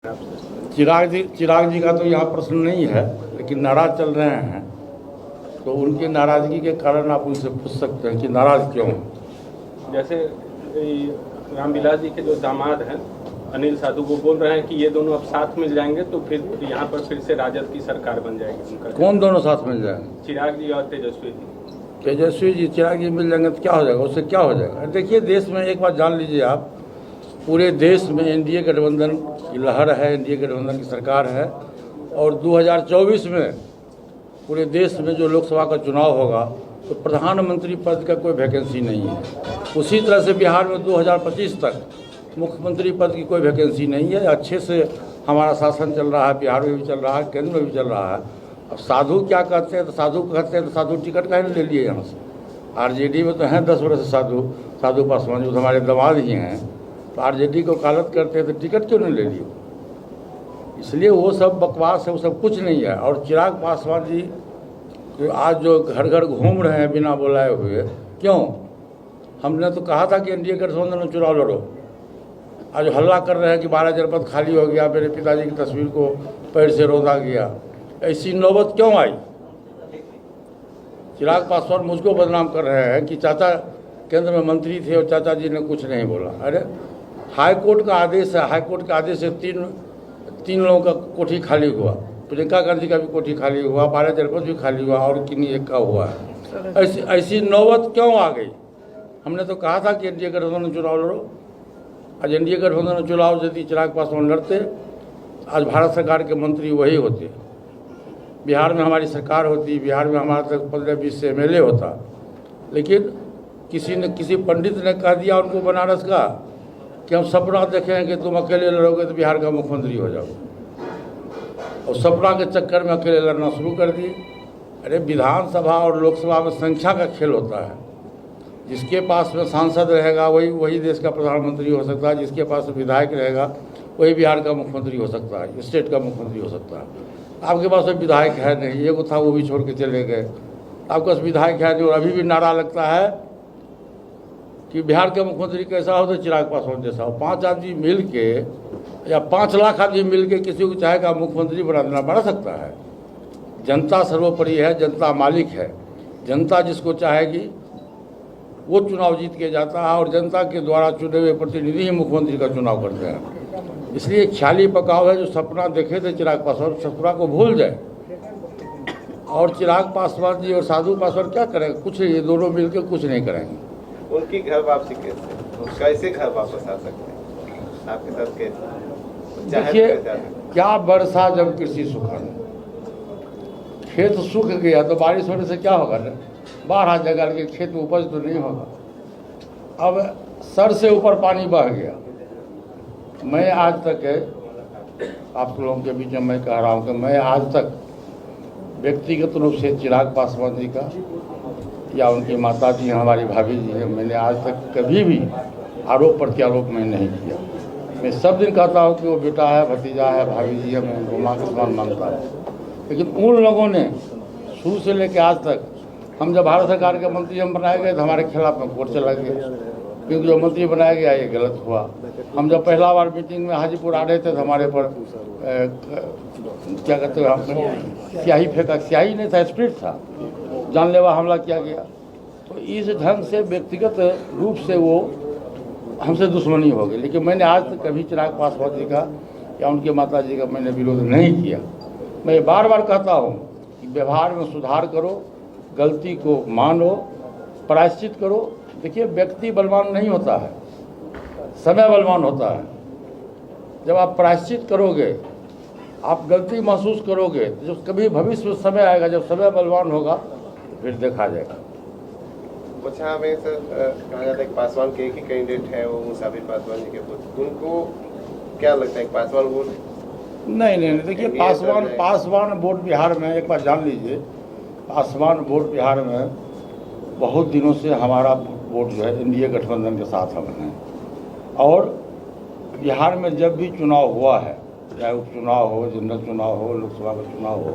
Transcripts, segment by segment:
आपसे। चिराग जी का तो यहाँ प्रश्न नहीं है, लेकिन नाराज चल रहे हैं तो उनकी नाराजगी के कारण आप उनसे पूछ सकते हैं कि नाराज क्यों हैं। जैसे रामविलास जी के जो दामाद हैं अनिल साधु, वो बोल रहे हैं कि ये दोनों अब साथ मिल जाएंगे तो फिर यहाँ पर फिर से राजद की सरकार बन जाएगी उनका। कौन दोनों साथ मिल जाएंगे? चिराग जी और तेजस्वी जी। तेजस्वी जी चिराग जी मिल जाएंगे तो क्या हो जाएगा? उससे क्या हो जाएगा? देखिए, देश में एक बात जान लीजिए आप, पूरे देश में एनडीए गठबंधन की लहर है, एनडीए गठबंधन की सरकार है और 2024 में पूरे देश में जो लोकसभा का चुनाव होगा तो प्रधानमंत्री पद का कोई वैकेंसी नहीं है। उसी तरह से बिहार में 2025 तक मुख्यमंत्री पद की कोई वैकेंसी नहीं है। अच्छे से हमारा शासन चल रहा है, बिहार में भी चल रहा है, केंद्र में भी चल रहा है। अब साधु क्या कहते हैं? तो साधु टिकट काहे नहीं ले लिए यहाँ से? आरजेडी में तो हैं 10 वर्ष से साधु पासवान, जो हमारे दामाद ही हैं, तो आरजेडी को वकालत करते हैं तो टिकट क्यों नहीं ले लिए? इसलिए वो सब बकवास है, वो सब कुछ नहीं है। और चिराग पासवान जी तो आज जो घर घर घूम रहे हैं बिना बुलाए हुए, क्यों? हमने तो कहा था कि एनडीए गठबंधन में चुनाव लड़ो। आज हल्ला कर रहे हैं कि 12 जनपद खाली हो गया, मेरे पिताजी की तस्वीर को पैर से रोदा गया। ऐसी नौबत क्यों आई? चिराग पासवान मुझको बदनाम कर रहे हैं कि चाचा केंद्र में मंत्री थे और चाचा जी ने कुछ नहीं बोला। अरे हाई कोर्ट का आदेश है, हाई कोर्ट के आदेश से तीन लोगों का कोठी खाली हुआ। प्रियंका गांधी का भी कोठी खाली हुआ, 12 जनपद भी खाली हुआ और किन्हीं एक का हुआ है। ऐसी नौबत क्यों आ गई? हमने तो कहा था कि एनडीए गठबंधन में चुनाव लड़ो। आज एनडीए गठबंधन में चुनाव यदि चिराग पासवान लड़ते, आज भारत सरकार के मंत्री वही होते, बिहार में हमारी सरकार होती, बिहार में हमारा तक 15-20 से MLA होता। लेकिन किसी पंडित ने कह दिया उनको बनारस का कि हम सपना देखें कि तुम अकेले लड़ोगे तो बिहार का मुख्यमंत्री हो जाओगे, और सपना के चक्कर में अकेले लड़ना शुरू कर दिए। अरे विधानसभा और लोकसभा में संख्या का खेल होता है। जिसके पास में सांसद रहेगा वही देश का प्रधानमंत्री हो सकता है, जिसके पास विधायक रहेगा वही बिहार का मुख्यमंत्री हो सकता है, स्टेट का मुख्यमंत्री हो सकता है। आपके पास कोई विधायक है नहीं, एगो था वो भी छोड़ के चले गए। आपके पास विधायक है जो अभी भी नारा लगता है कि बिहार का मुख्यमंत्री कैसा हो तो चिराग पासवान जैसा हो। 5 आदमी मिल के या 5 लाख आदमी मिल के किसी को चाहेगा मुख्यमंत्री बना देना, बना सकता है। जनता सर्वोपरि है, जनता मालिक है। जनता जिसको चाहेगी वो चुनाव जीत के जाता है और जनता के द्वारा चुने हुए प्रतिनिधि ही मुख्यमंत्री का चुनाव करते हैं। इसलिए ख्याली पकाव है, जो सपना देखे थे चिराग पासवान सपना को भूल जाए। और चिराग पासवान जी और साधु पासवान क्या करेंगे? कुछ, ये दोनों मिलकर कुछ नहीं करेंगे। उनकी घर वापसी कैसे घर वापस आ सकते हैं आपके साथ? कैसे? देखिए, क्या वर्षा जब कृषि सुखन, खेत सूख गया तो बारिश होने से क्या होगा ना? बाढ़ आ जाएगा, लेकिन खेत में उपज तो नहीं होगा। अब सर से ऊपर पानी बह गया। मैं आज तक आप लोगों के बीच में मैं कह रहा हूँ कि मैं आज तक व्यक्तिगत रूप से चिराग पासवान जी का या उनकी माता जी हमारी भाभी जी है, मैंने आज तक कभी भी आरोप प्रत्यारोप मैं नहीं किया। मैं सब दिन कहता हूँ कि वो बेटा है, भतीजा है, भाभी जी है, मैं उनको माँ के समान मानता हूँ। लेकिन उन लोगों ने शुरू से लेकर आज तक, हम जब भारत सरकार के मंत्री हम बनाए गए तो हमारे खिलाफ में कोर्ट चला गया, क्योंकि जो मंत्री बनाया गया ये गलत हुआ। हम जब पहला बार मीटिंग में हाजीपुर आ रहे थे तो हमारे पर क्या कहते हैं, स्याही फेंका, स्याही नहीं था, स्प्रिट था, जानलेवा हमला किया गया। तो इस ढंग से व्यक्तिगत रूप से वो हमसे दुश्मनी हो गई। लेकिन मैंने आज तक कभी चिराग पासवान जी का या उनके माता जी का मैंने विरोध नहीं किया। मैं बार बार कहता हूँ कि व्यवहार में सुधार करो, गलती को मानो, प्रायश्चित करो। देखिए, व्यक्ति बलवान नहीं होता है, समय बलवान होता है। जब आप प्रायश्चित करोगे, आप गलती महसूस करोगे, तो जब कभी भविष्य में समय आएगा, जब समय बलवान होगा तो फिर देखा जाएगा। कुछ हमें सर कहा जाता है कि पासवान के एक ही कैंडिडेट है, वो मुसाफिर पासवान जी के पुत्र। उनको क्या लगता है कि पासवान वोट? नहीं, देखिए, पासवान वोट बिहार में, एक बार जान लीजिए, पासवान वोट बिहार में बहुत दिनों से हमारा वोट जो है एनडीए गठबंधन के साथ हम हैं। और बिहार में जब भी चुनाव हुआ है, चाहे उपचुनाव हो, जनरल चुनाव हो, लोकसभा का चुनाव हो,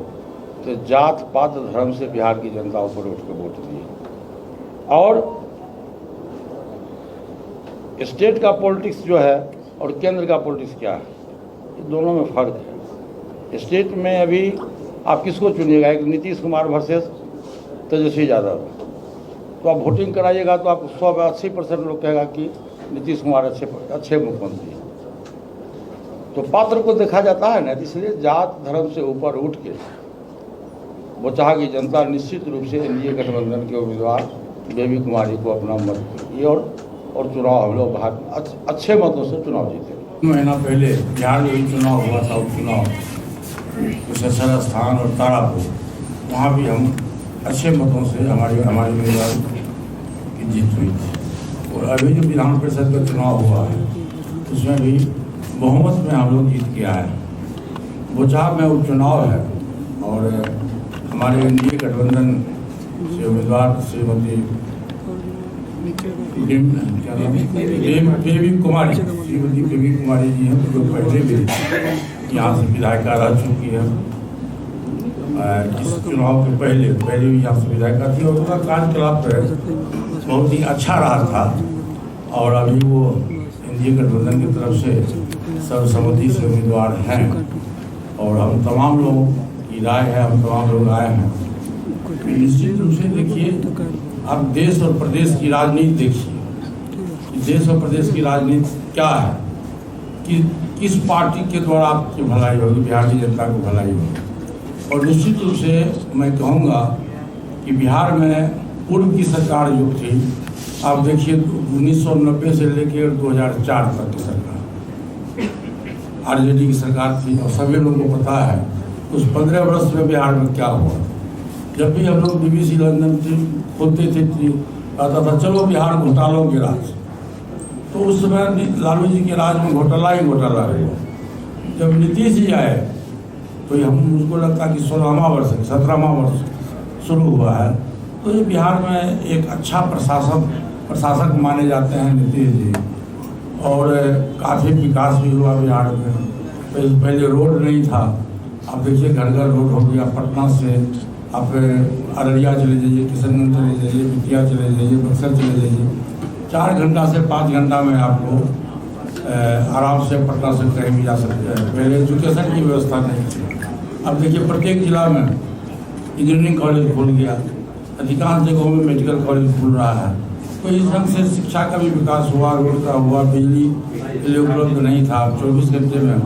तो जात पात धर्म से बिहार की जनता ऊपर उठ के वोट दी। और स्टेट का पॉलिटिक्स जो है और केंद्र का पॉलिटिक्स क्या है, दोनों में फ़र्क है। स्टेट में अभी आप किसको चुनिएगा, एक नीतीश कुमार वर्सेस तेजस्वी यादव, तो आप वोटिंग कराइएगा तो आप 180% लोग कहेगा कि नीतीश कुमार अच्छे मुख्यमंत्री हैं। तो पात्र को देखा जाता है ना, इसलिए जात धर्म से ऊपर उठ के वो चाहा कि जनता निश्चित रूप से एनडीए गठबंधन के उम्मीदवार बेबी कुमारी को अपना मत दिए और चुनाव हम लोग अच्छे मतों से चुनाव जीते। महीना पहले बिहार में भी चुनाव हुआ था, उपचुनाव कुशेश्वर स्थान और तारापुर, वहाँ भी हम अच्छे मतों से हमारे उम्मीदवार की जीत हुई थी। और अभी जो विधान परिषद का चुनाव हुआ है उसमें भी बहुमत में हम लोग जीत के आए। बोचहा में उपचुनाव है और हमारे एनडीए गठबंधन से उम्मीदवार श्रीमती बेबी कुमारी जी हैं, जो पहले भी यहाँ से विधायिका रह चुकी है। इस चुनाव के पहले भी यहाँ से विधायिका थी और उनका कार्यकलाप बहुत ही अच्छा रहा था। और अभी वो एनडीए गठबंधन की तरफ से सर्वसम्मति से उम्मीदवार हैं और हम तमाम लोगों की राय है, हम तमाम लोग आए हैं। निश्चित रूप से देखिए, आप देश और प्रदेश की राजनीति देखिए, देश और प्रदेश की राजनीति क्या है कि किस पार्टी के द्वारा आपकी भलाई होगी, बिहार की जनता को भलाई होगी। और निश्चित रूप से मैं कहूँगा कि बिहार में पूर्व की सरकार जो थी, आप देखिए 1990 से लेकर 2004 तक की सरकार आरजेडी की सरकार थी और सभी लोगों को पता है उस 15 वर्ष में बिहार में क्या हुआ। जब भी हम लोग BBC लंदन खोलते थे कहता था चलो बिहार घोटालों के राज, तो उस समय लालू जी के राज में घोटाला ही घोटाला है। जब नीतीश जी आए तो हम मुझको लगता कि 16वां वर्ष 17वां वर्ष शुरू हुआ है। तो ये बिहार में एक अच्छा प्रशासक माने जाते हैं नीतीश जी और काफ़ी विकास भी हुआ बिहार में। पहले रोड नहीं था, अब देखिए घर घर रोड हो गया। पटना से आप अररिया चले जाइए, किशनगंज चले जाइए, बेतिया चले जाइए, बक्सर चले जाइए, 4 घंटा से 5 घंटा में आपको आराम से पटना से कहीं भी जा सकते हैं। पहले एजुकेशन की व्यवस्था नहीं थी, अब देखिए प्रत्येक जिला में इंजीनियरिंग कॉलेज खुल गया, अधिकांश जगहों में मेडिकल कॉलेज खुल रहा है। तो इस ढंग से शिक्षा का भी विकास हुआ, रोड का हुआ, बिजली पहले उपलब्ध नहीं था, 24 घंटे में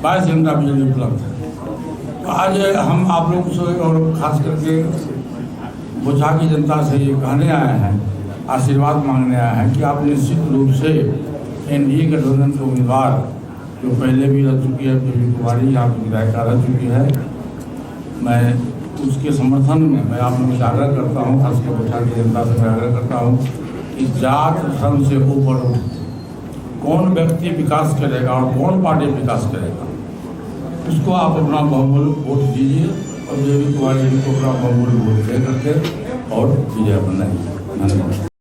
22 घंटा बिजली उपलब्ध है। तो आज हम आप लोग से और खास करके बोचहा की जनता से ये कहने आए हैं, आशीर्वाद मांगने आए हैं कि आप निश्चित रूप से एनडीए गठबंधन के उम्मीदवार जो पहले भी रह चुकी है, बेबी कुमारी यहाँ की विधायिका रह चुकी है, मैं उसके समर्थन में मैं आप लोगों से आग्रह करता हूँ, खासकर बोचहा की जनता से मैं आग्रह करता हूँ कि जात धर्म से ऊपर कौन व्यक्ति विकास करेगा और कौन पार्टी विकास करेगा, उसको आप अपना बहुमूल्य वोट दीजिए और बेबी कुमारी जी को अपना बहुमूल्य वोट दे करके और विजय बनाइए। धन्यवाद।